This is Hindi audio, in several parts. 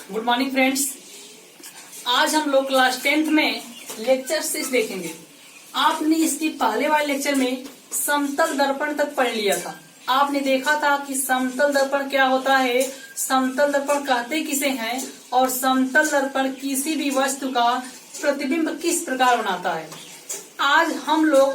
Good morning friends. आज हम लोग क्लास 10th में लेक्चर 6 देखेंगे। आपने इसकी पहले वाले लेक्चर में समतल दर्पण तक पढ़ लिया था। आपने देखा था कि समतल दर्पण क्या होता है, समतल दर्पण कहते किसे हैं और समतल दर्पण किसी भी वस्तु का प्रतिबिंब किस प्रकार बनाता है। आज हम लोग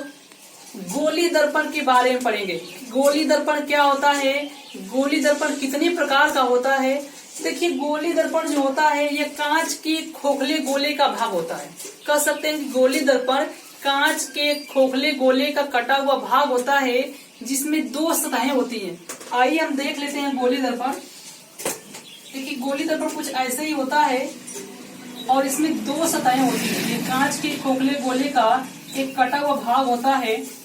गोली दर्पण के बारे में पढ़ेंगे। गोली दर्पण क्या होता है, गोली दर्पण कितने प्रकार का होता है। देखिए, गोली दर्पण जो होता है ये कांच के खोखले गोले का भाग होता है। कह सकते हैं कि गोली दर्पण कांच के खोखले गोले का कटा हुआ भाग होता है जिसमें दो सतहें होती हैं। आइए हम देख लेते हैं गोली दर्पण। देखिए, गोली दर्पण कुछ ऐसे ही होता है और इसमें दो सतहें होती हैं। ये कांच के खोखले गोले का एक कटा हुआ भाग होता है।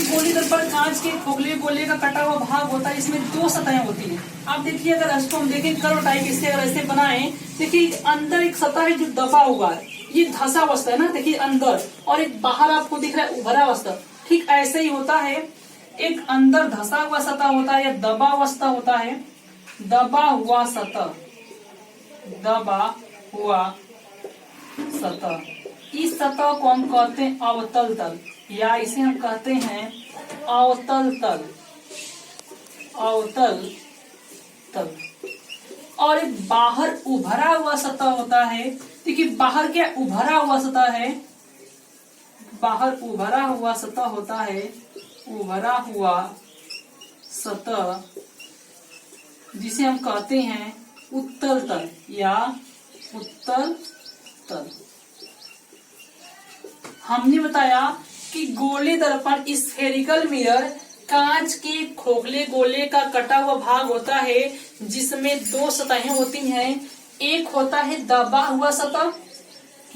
गोली दर्पण कांच के खोखले गोले का कटा हुआ भाग होता है, इसमें दो सतहें होती हैं। आप देखिए, अगर इसको हम देखें कर्व टाइप, इससे अगर ऐसे बनाएं, देखिए अंदर एक सतह है जो दबा हुआ है, ये धंसा अवस्था है ना। देखिए अंदर, और एक बाहर आपको दिख रहा है उभरा अवस्था। ठीक ऐसे ही होता है, एक अंदर धंसा हुआ सतह होता है या दबा अवस्था होता है। दबा हुआ सतह, दबा हुआ सतह, इस सतह को हम कहते हैं अवतल तल, या इसे हम कहते हैं अवतल तल, अवतल तल। और एक बाहर उभरा हुआ सतह होता है। देखिए बाहर क्या उभरा हुआ सतह है, बाहर उभरा हुआ सतह होता है, उभरा हुआ सतह जिसे हम कहते हैं उत्तल तल या उत्तल तल। हमने बताया कि गोली दर्पण स्फेरिकल मिरर कांच के खोखले गोले का कटा हुआ भाग होता है जिसमें दो सतहें होती हैं। एक होता है दबा हुआ सतह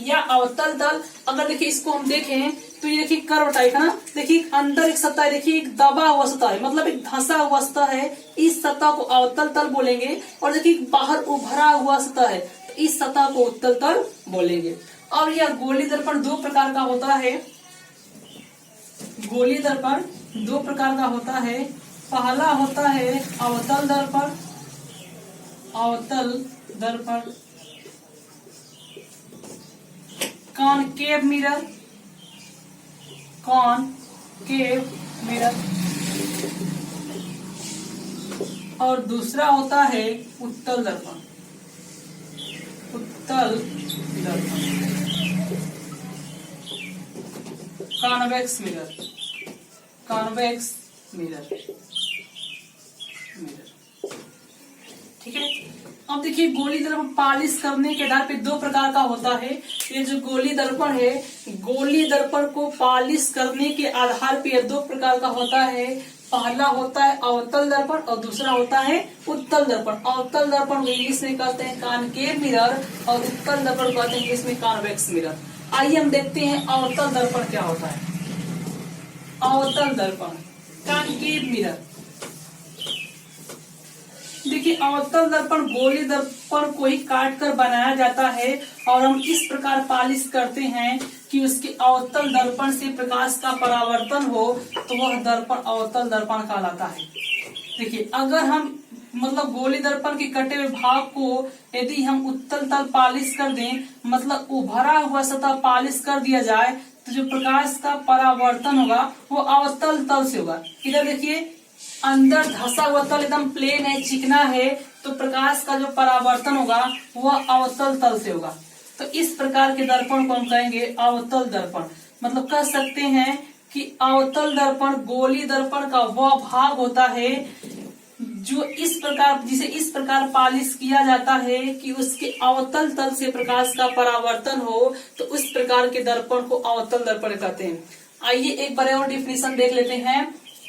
या अवतल तल। अगर देखिए इसको हम देखें तो ये देखिए कर्व टाइप है ना। देखिए अंदर एक सतह है, देखिए एक दबा हुआ सतह है, मतलब एक धंसा हुआ सतह है, इस सतह को अवतल तल बोलेंगे। और देखिए बाहर उभरा हुआ सतह है, तो इस सतह को उत्तल तल बोलेंगे। और यह गोली दर्पण दो प्रकार का होता है। गोली दर्पण दो प्रकार का होता है। पहला होता है अवतल दर्पण, अवतल दर्पण, कॉनकेव मिरर, कॉनकेव मिरर। और दूसरा होता है उत्तल दर्पण, उत्तल दर्पण, convex mirror, convex mirror, mirror. ठीक है। अब देखिए, गोली दर्पण पालिश करने के आधार पे दो प्रकार का होता है। ये जो गोली दर्पण है, गोली दर्पण को पालिश करने के आधार पे दो प्रकार का होता है। पहला होता है अवतल दर्पण और दूसरा होता है उत्तल दर्पण। अवतल दर्पण इंग्लिश में कहते हैं कॉनकेव मिरर और उत्तल दर्पण कहते हैं इंग्लिश में कॉन्वेक्स मिरर। आइए हम देखते हैं अवतल दर्पण क्या होता है। अवतल दर्पण, कॉनकेव मिरर। देखिए, अवतल दर्पण गोली दर्पण को ही काट कर बनाया जाता है और हम इस प्रकार पालिश करते हैं कि उसके अवतल दर्पण से प्रकाश का परावर्तन हो, तो वह दर्पण अवतल दर्पण कहलाता है। देखिए, अगर हम मतलब गोली दर्पण के कटे हुए भाग को यदि हम उत्तल तल पालिश कर दें, मतलब उभरा हुआ सतह पालिश कर दिया जाए, तो जो प्रकाश का परावर्तन होगा वो अवतल तल से होगा। इधर देखिए, अंदर धंसा हुआ तल एकदम प्लेन है, चिकना है, तो प्रकाश का जो परावर्तन होगा वह अवतल तल से होगा। तो इस प्रकार के दर्पण को हम कहेंगे अवतल दर्पण। मतलब कह सकते हैं कि अवतल दर्पण गोली दर्पण का वह भाग होता है जो इस प्रकार, जिसे इस प्रकार पालिश किया जाता है कि उसके अवतल तल से प्रकाश का परावर्तन हो, तो उस प्रकार के दर्पण को अवतल दर्पण कहते हैं। आइए एक बार और डिफिनेशन देख लेते हैं।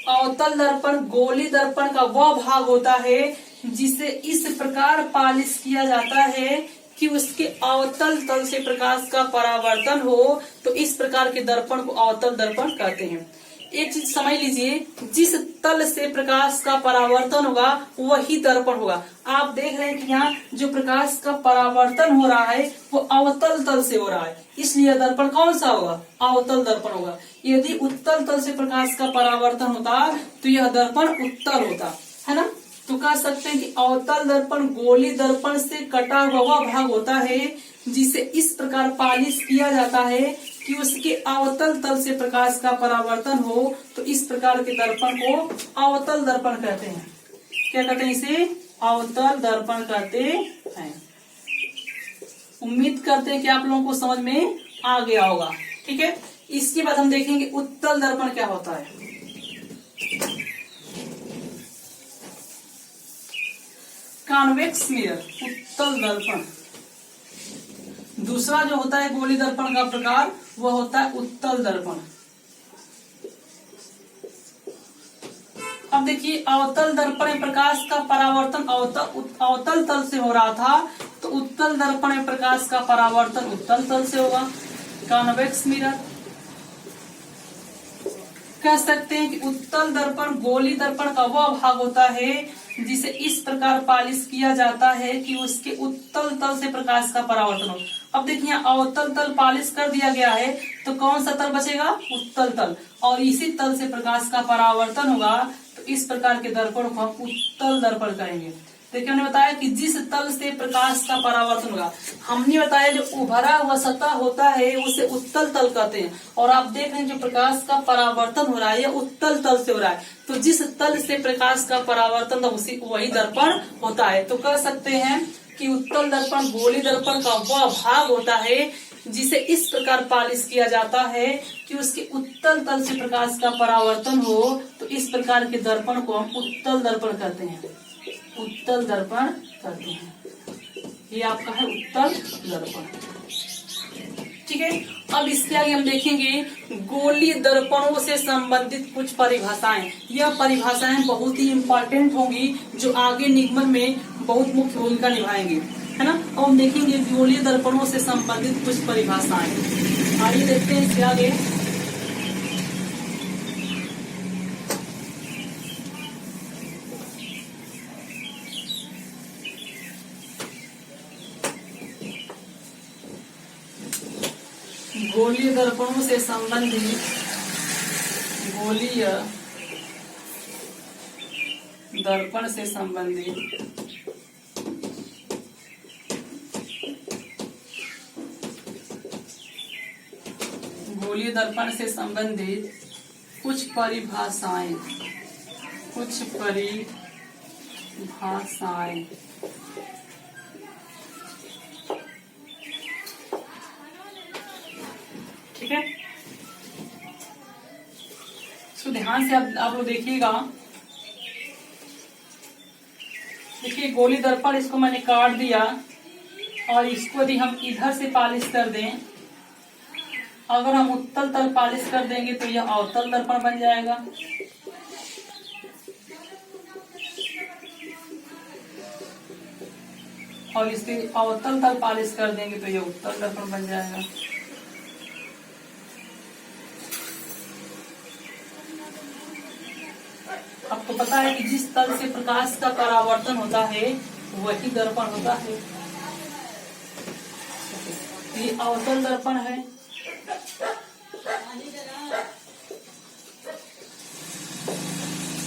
अवतल दर्पण गोली दर्पण का वह भाग होता है जिसे इस प्रकार पालिश किया जाता है कि उसके अवतल तल से प्रकाश का परावर्तन हो, तो इस प्रकार के दर्पण को अवतल दर्पण कहते हैं। एक चीज समझ लीजिए, जिस तल से प्रकाश का परावर्तन होगा वही दर्पण होगा। आप देख रहे हैं कि यहाँ जो प्रकाश का परावर्तन हो रहा है वो अवतल तल से हो रहा है, इसलिए दर्पण कौन सा होगा? अवतल दर्पण होगा। यदि उत्तल तल से प्रकाश का परावर्तन होता तो यह दर्पण उत्तल होता, है ना। तो कह सकते हैं कि अवतल दर्पण गोली दर्पण से कटा हुआ भाग होता है, जिसे इस प्रकार पालिश किया जाता है कि उसके अवतल तल से प्रकाश का परावर्तन हो। तो इस प्रकार के दर्पण को अवतल दर्पण कहते हैं। क्या कहते हैं? इसे अवतल दर्पण कहते हैं। उम्मीद करते हैं कि आप लोगों को समझ में आ गया होगा। ठीक है, इसके बाद हम देखेंगे उत्तल दर्पण क्या होता है। कॉन्वेक्स मिरर, उत्तल दर्पण। दूसरा जो होता है गोली दर्पण का प्रकार, वह होता है उत्तल दर्पण। अब देखिए, अवतल दर्पण में प्रकाश का परावर्तन अवतल तल से हो रहा था, तो उत्तल दर्पण में प्रकाश का परावर्तन उत्तल तल से होगा। Convex mirror. कह सकते हैं कि उत्तल दर्पण गोली दर्पण का वह भाग होता है जिसे इस प्रकार पालिश किया जाता है कि उसके उत्तल तल से प्रकाश का परावर्तन हो। अब देखिए, अवतल तल पालिश कर दिया गया है, तो कौन सा तल बचेगा? उत्तल तल, और इसी तल से प्रकाश का परावर्तन होगा। तो इस प्रकार के दर्पण को हम उत्तल दर्पण कहेंगे। देखिए, हमने बताया कि जिस तल से प्रकाश का परावर्तन होगा, हमने बताया जो उभरा हुआ सतह होता है उसे उत्तल तल कहते हैं। और आप देख रहे हैं जो प्रकाश का परावर्तन हो रहा है यह उत्तल तल से हो रहा है, तो जिस तल से प्रकाश का परावर्तन उसी वही दर्पण होता है। तो कह सकते हैं कि उत्तल दर्पण गोली दर्पण का वह भाग होता है जिसे इस प्रकार पालिश किया जाता है कि उसके उत्तल तल से प्रकाश का परावर्तन हो। तो इस प्रकार के दर्पण को हम उत्तल दर्पण कहते हैं। उत्तल दर्पण करते हैं। ये आपका है उत्तल दर्पण। ठीक है, अब इसके आगे हम देखेंगे गोली दर्पणों से संबंधित कुछ परिभाषाएं। यह परिभाषाएं बहुत ही इम्पोर्टेंट होंगी, जो आगे निगमन में बहुत मुख्य भूमिका निभाएंगे, है ना। अब हम देखेंगे गोली दर्पणों से संबंधित कुछ परिभाषाएं। आइए देखते हैं इसके आगे। गोलीय दर्पणों से संबंधित गोलीय दर्पण से संबंधित गोलीय दर्पण से संबंधित कुछ परिभाषाएं। ठीक है, तो ध्यान से आप लोग देखिएगा। देखिए, गोली दर्पण इसको मैंने काट दिया, और इसको यदि हम इधर से पालिश कर दें, अगर हम उत्तल तल पालिश कर देंगे तो यह अवतल दर्पण बन जाएगा। और इसके अवतल तल पालिश कर देंगे तो यह उत्तल दर्पण बन जाएगा। आपको पता है कि जिस तल से प्रकाश का परावर्तन होता है वही दर्पण होता है। ये अवतल दर्पण है,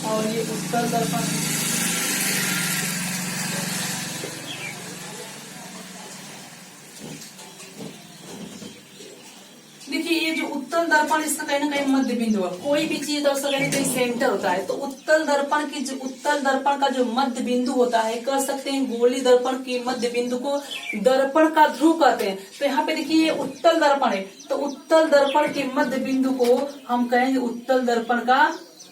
और ये उत्तल दर्पण है। देखिए, ये जो उत्तल दर्पण इसका कहीं ना कहीं मध्य बिंदु है। कोई भी चीज उसका कहीं ना कहीं सेंटर होता है, तो उत्तल दर्पण का जो मध्य बिंदु होता है, कह सकते हैं गोली दर्पण के मध्य बिंदु को दर्पण का ध्रुव कहते हैं। तो यहाँ पे देखिए, ये उत्तल दर्पण है, तो उत्तल दर्पण के मध्य बिंदु को हम कहेंगे उत्तल दर्पण का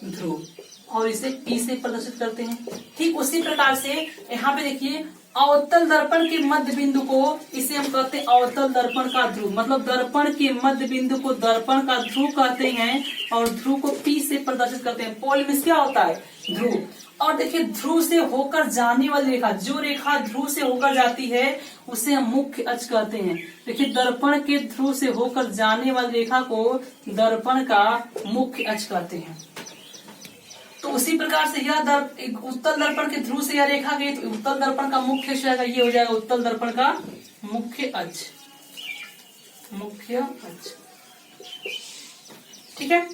ध्रुव, और इसे P से प्रदर्शित करते हैं। ठीक उसी प्रकार से यहाँ पे देखिए, अवतल दर्पण के मध्य बिंदु को इसे हम कहते हैं अवतल दर्पण का ध्रुव, मतलब दर्पण के मध्य बिंदु को दर्पण का ध्रुव कहते हैं और ध्रुव को P से प्रदर्शित करते हैं। पोल में क्या होता है? ध्रुव। और देखिए ध्रुव से होकर जाने वाली रेखा, जो रेखा ध्रुव से होकर जाती है उसे हम मुख्य अक्ष कहते हैं। देखिए दर्पण के ध्रुव से होकर जाने वाली रेखा को दर्पण का मुख्य अक्ष कहते हैं। तो उसी प्रकार से यह उत्तल दर्पण के ध्रुव से यह रेखा गई तो उत्तल दर्पण का मुख्य अक्ष ये हो जाएगा उत्तल दर्पण का मुख्य अक्ष, मुख्य अक्ष। ठीक है।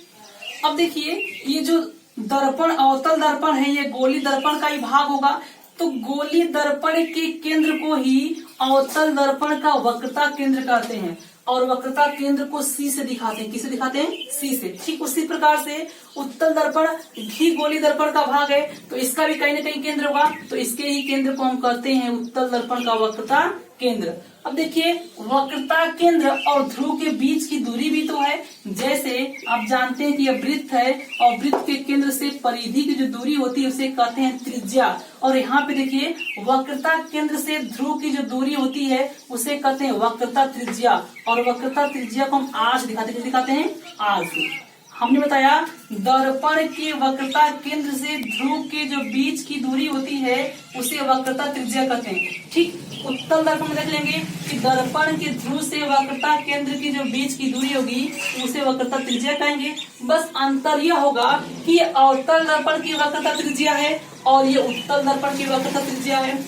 अब देखिए ये जो दर्पण अवतल दर्पण है ये गोली दर्पण का ही भाग होगा, तो गोली दर्पण के केंद्र को ही अवतल दर्पण का वक्रता केंद्र कहते हैं और वक्रता केंद्र को C से दिखाते हैं। किसे दिखाते हैं? C से। ठीक उसी प्रकार से उत्तल दर्पण भी गोली दर्पण का भाग है तो इसका भी कहीं ना कहीं केंद्र होगा, तो इसके ही केंद्र को हम कहते हैं उत्तल दर्पण का वक्रता केंद्र। अब देखिए वक्रता केंद्र और ध्रुव के बीच की दूरी भी तो है। जैसे आप जानते हैं कि यह वृत्त है और वृत्त के केंद्र से परिधि की जो दूरी होती है उसे कहते हैं त्रिज्या। और यहाँ पे देखिए वक्रता केंद्र से ध्रुव की जो दूरी होती है उसे कहते हैं वक्रता त्रिज्या और वक्रता त्रिज्या को हम R से दिखाते हैं R से। हमने बताया दर्पण के वक्रता केंद्र से ध्रुव के जो बीच की दूरी होती है उसे वक्रता त्रिज्या कहते हैं। ठीक उत्तल दर्पण में देख लेंगे कि दर्पण के ध्रुव से वक्रता केंद्र की जो बीच की दूरी होगी उसे वक्रता त्रिज्या कहेंगे। बस अंतर यह होगा कि अवतल दर्पण की वक्रता त्रिज्या है और ये उत्तल दर्पण की वक्रता त्रिज्या है।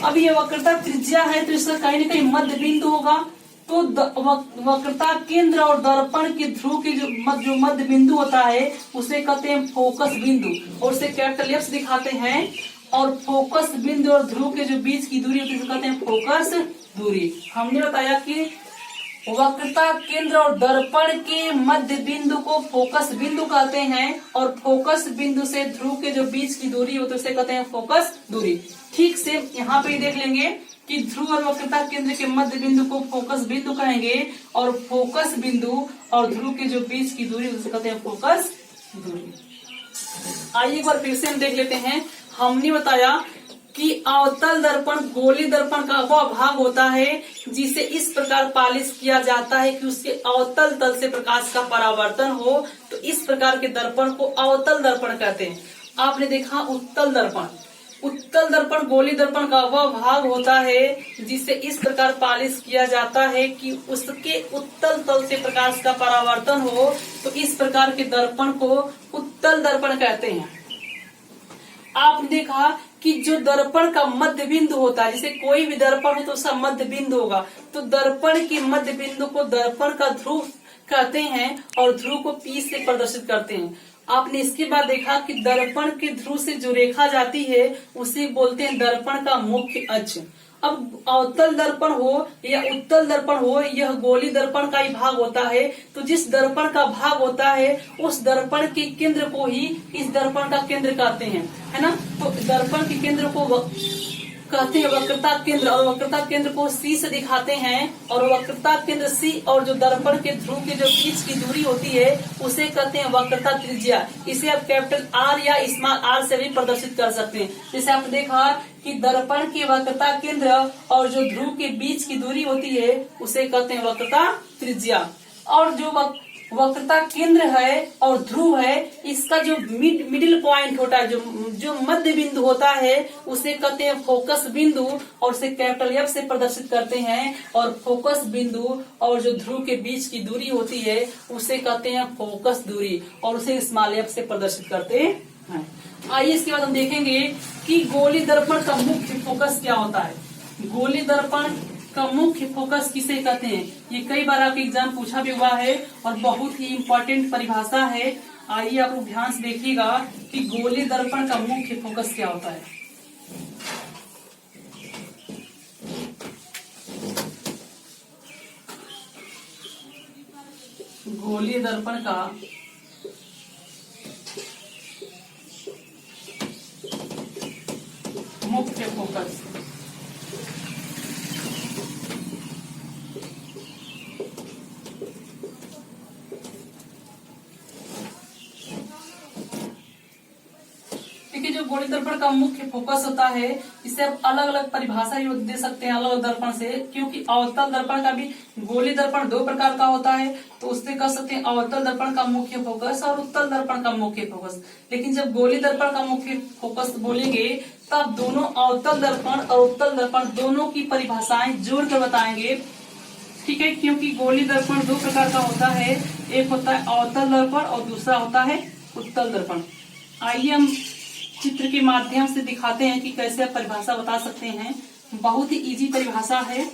अब ये वक्रता त्रिज्या है तो इसका कहीं न कहीं मध्य बिंदु होगा, तो वक्रता केंद्र और दर्पण के ध्रुव के जो मध्य बिंदु होता है उसे कहते हैं फोकस बिंदु और उसे कैपिटल F से दिखाते हैं। और फोकस बिंदु और ध्रुव के जो बीच की दूरी होती है उसे कहते हैं फोकस दूरी। हमने बताया कि वक्रता केंद्र और दर्पण के मध्य बिंदु को फोकस बिंदु कहते हैं और फोकस बिंदु से ध्रुव के जो बीच की दूरी होती है उसे कहते हैं फोकस दूरी। ठीक से यहाँ पे देख लेंगे कि ध्रुव और वक्रता केंद्र के मध्य बिंदु को फोकस बिंदु कहेंगे और फोकस बिंदु और ध्रुव के जो बीच की दूरी उसे कहते हैं फोकस दूरी। आइए एक बार फिर से हम देख लेते हैं। हमने बताया कि अवतल दर्पण गोली दर्पण का वह भाग होता है जिसे इस प्रकार पालिश किया जाता है कि उसके अवतल तल से प्रकाश का परावर्तन हो, तो इस प्रकार के दर्पण को अवतल दर्पण कहते हैं। आपने देखा उत्तल दर्पण, उत्तल दर्पण गोली दर्पण का वह भाग होता है जिसे इस प्रकार पालिश किया जाता है कि उसके उत्तल तल से प्रकाश का परावर्तन हो, तो इस प्रकार के दर्पण को उत्तल दर्पण कहते हैं। आपने देखा कि जो दर्पण का मध्य बिंदु होता है, जैसे कोई भी दर्पण हो तो उसका मध्य बिंदु होगा, तो दर्पण के मध्य बिंदु को दर्पण का ध्रुव कहते हैं और ध्रुव को P से प्रदर्शित करते हैं। आपने इसके बाद देखा कि दर्पण के ध्रुव से जो रेखा जाती है उसे बोलते हैं दर्पण का मुख्य अक्ष। अब अवतल दर्पण हो या उत्तल दर्पण हो, यह गोली दर्पण का ही भाग होता है, तो जिस दर्पण का भाग होता है उस दर्पण के केंद्र को ही इस दर्पण का केंद्र कहते हैं, है ना। तो दर्पण के केंद्र को कहते हैं वक्रता केंद्र और वक्रता केंद्र को C से दिखाते हैं और वक्रता केंद्र C और जो दर्पण के ध्रुव के जो बीच की दूरी होती है उसे कहते हैं वक्रता त्रिज्या। इसे आप कैपिटल R या स्मॉल r से भी प्रदर्शित कर सकते हैं। जैसे आपने देखा कि दर्पण के वक्रता केंद्र और जो ध्रुव के बीच की दूरी होती है उसे कहते हैं वक्रता त्रिज्या। और जो वक्रता केंद्र है और ध्रुव है, इसका जो मिडिल पॉइंट होता है, जो मध्य बिंदु होता है उसे कहते हैं फोकस बिंदु और उसे कैपिटल F से प्रदर्शित करते हैं। और फोकस बिंदु और जो ध्रुव के बीच की दूरी होती है उसे कहते हैं फोकस दूरी और उसे स्मॉल f से प्रदर्शित करते हैं। आइए इसके बाद हम देखेंगे कि गोली दर्पण का मुख्य फोकस क्या होता है। गोली दर्पण का मुख्य फोकस किसे कहते हैं, ये कई बार आपके एग्जाम पूछा भी हुआ है और बहुत ही इम्पोर्टेंट परिभाषा है। आइए आप लोग ध्यान से देखिएगा कि गोली दर्पण का मुख्य फोकस क्या होता है। गोली दर्पण का मुख्य फोकस देखिए, जो गोली दर्पण का मुख्य फोकस होता है, इसे आप अलग अलग परिभाषा दे सकते हैं अलग अलग दर्पण से, क्योंकि अवतल दर्पण का भी गोली दर्पण दो प्रकार का होता है, तो उससे कह सकते हैं अवतल दर्पण का मुख्य फोकस और उत्तल दर्पण का मुख्य फोकस। लेकिन जब गोली दर्पण का मुख्य फोकस बोलेंगे तब दोनों अवतल दर्पण और उत्तल दर्पण दोनों की परिभाषाएं जोड़ कर बताएंगे, ठीक है। क्योंकि गोली दर्पण दो प्रकार का होता है, एक होता है अवतल दर्पण और दूसरा होता है उत्तल दर्पण। आइए हम चित्र के माध्यम से दिखाते हैं कि कैसे आप परिभाषा बता सकते हैं। बहुत ही इजी परिभाषा है।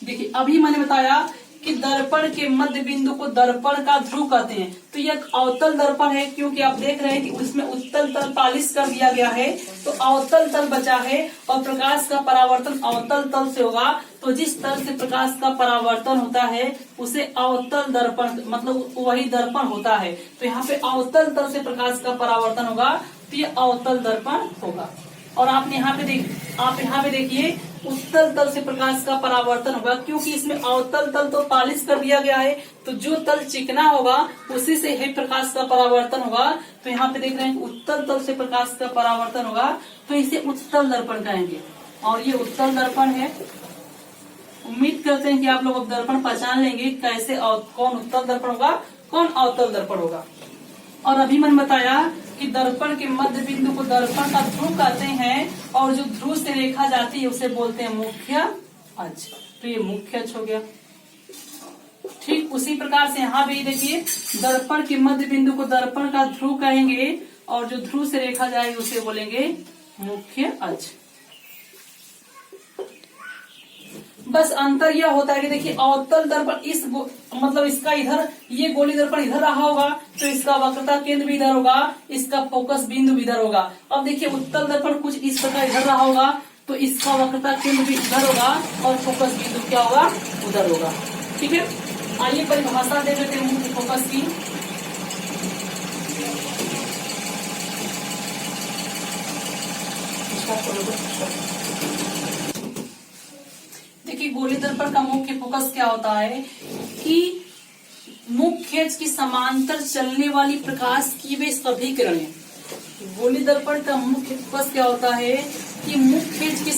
देखिए अभी मैंने बताया कि दर्पण के मध्य बिंदु को दर्पण का ध्रुव कहते हैं, तो यह अवतल दर्पण है, क्योंकि आप देख रहे हैं कि उसमें उत्तल तल पालिश कर दिया गया है, तो अवतल तल बचा है और प्रकाश का परावर्तन अवतल तल से होगा। तो जिस तल से प्रकाश का परावर्तन होता है उसे अवतल दर्पण मतलब वही दर्पण होता है। तो यहाँ पे अवतल तल से प्रकाश का परावर्तन होगा, तो ये अवतल दर्पण होगा। और आप यहाँ पे देखिए उत्तल तल से प्रकाश का परावर्तन होगा, क्योंकि इसमें अवतल तल तो पालिश कर दिया गया है, तो जो तल चिकना होगा उसी से ही प्रकाश का परावर्तन होगा। तो यहाँ पे देख रहे हैं उत्तल तल से प्रकाश का परावर्तन होगा, तो इसे उत्तल दर्पण कहेंगे और ये उत्तल दर्पण है। उम्मीद करते हैं कि आप लोग अब दर्पण पहचान लेंगे कैसे और कौन उत्तल दर्पण होगा कौन अवतल दर्पण होगा। और अभी मैंने बताया कि दर्पण के मध्य बिंदु को दर्पण का ध्रुव कहते हैं और जो ध्रुव से रेखा जाती है उसे बोलते हैं मुख्य अक्ष। तो ये मुख्य अक्ष हो गया। ठीक उसी प्रकार से यहाँ भी देखिए दर्पण के मध्य बिंदु को दर्पण का ध्रुव कहेंगे और जो ध्रुव से रेखा जाएगी उसे बोलेंगे मुख्य अक्ष। बस अंतर यह होता है कि देखिए अवतल दर्पण मतलब इसका इधर ये गोली दर्पण इधर रहा होगा, तो इसका वक्रता केंद्र भी इधर होगा, इसका फोकस बिंदु भी इधर होगा। अब देखिए उत्तल दर्पण कुछ इस प्रकार इधर रहा होगा, तो इसका वक्रता केंद्र भी इधर होगा और फोकस बिंदु क्या होगा उधर होगा। ठीक है, आइए परिभाषा दे देते हैं मुख्य फोकस की। देखिए गोली दर्पण का मुख्य फोकस क्या होता है कि मुख्य अक्ष की समांतर चलने वाली प्रकाश की वे सभी किरणें। गोली दर्पण का मुख्य फोकस क्या होता है कि मुख्य अक्ष के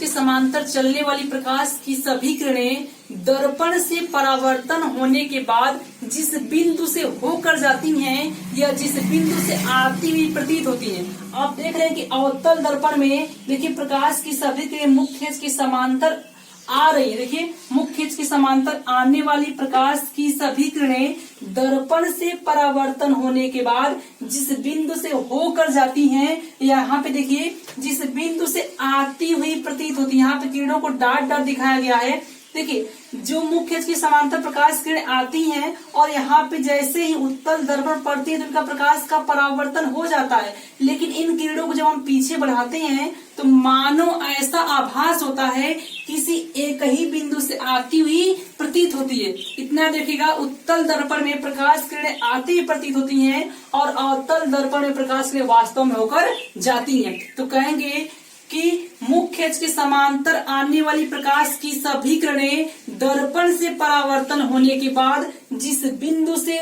समांतर चलने वाली प्रकाश की सभी किरणें दर्पण से परावर्तन होने के बाद जिस बिंदु से होकर जाती हैं या जिस बिंदु से आती हुई प्रतीत होती हैं। आप देख रहे हैं कि अवतल दर्पण में देखिए प्रकाश की सभी किरणें मुख्य अक्ष के समांतर आ रही है। देखिए मुख्य अक्ष के समांतर आने वाली प्रकाश की सभी किरणें दर्पण से परावर्तन होने के बाद जिस बिंदु से होकर जाती हैं, यहाँ पे देखिए जिस बिंदु से आती हुई प्रतीत होती है। यहाँ पे किरणों को डॉट डॉट दिखाया गया है। देखिए जो मुख्य अक्ष की समांतर प्रकाश किरण आती हैं और यहाँ पे जैसे ही उत्तल दर्पण पड़ती है तो इनका प्रकाश का परावर्तन हो जाता है, लेकिन इन किरणों को जब हम पीछे बढ़ाते हैं तो मानो ऐसा आभास होता है किसी एक ही बिंदु से आती हुई प्रतीत होती है। इतना देखिएगा उत्तल दर्पण में प्रकाश किरणें आती हुई प्रतीत होती हैं और अवतल दर्पण में प्रकाश किरणें वास्तव में होकर जाती हैं। तो कहेंगे कि मुख्य अक्ष के समांतर आने वाली प्रकाश की सभी किरणें दर्पण से परावर्तन होने के बाद जिस बिंदु से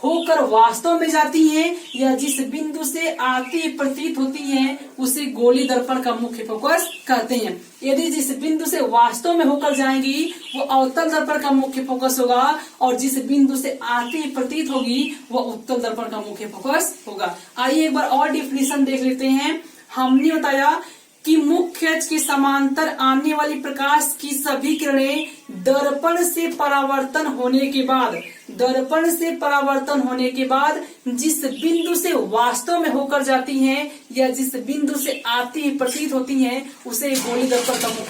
होकर वास्तव में जाती हैं या जिस बिंदु से आती प्रतीत होती हैं उसे गोली दर्पण का मुख्य फोकस कहते हैं। यदि जिस बिंदु से वास्तव में होकर जाएंगी वो अवतल दर्पण का मुख्य फोकस होगा और जिस बिंदु से आती प्रतीत होगी वो उत्तल दर्पण का मुख्य फोकस होगा। आइए एक बार और डिफिनेशन देख लेते हैं। हमने बताया कि मुख्य अक्ष के समांतर आने वाली प्रकाश की सभी किरणें दर्पण से परावर्तन होने के बाद जिस बिंदु से वास्तव में होकर जाती हैं या जिस बिंदु से आती प्रतीत होती हैं उसे गोली दर्पण का मुख्य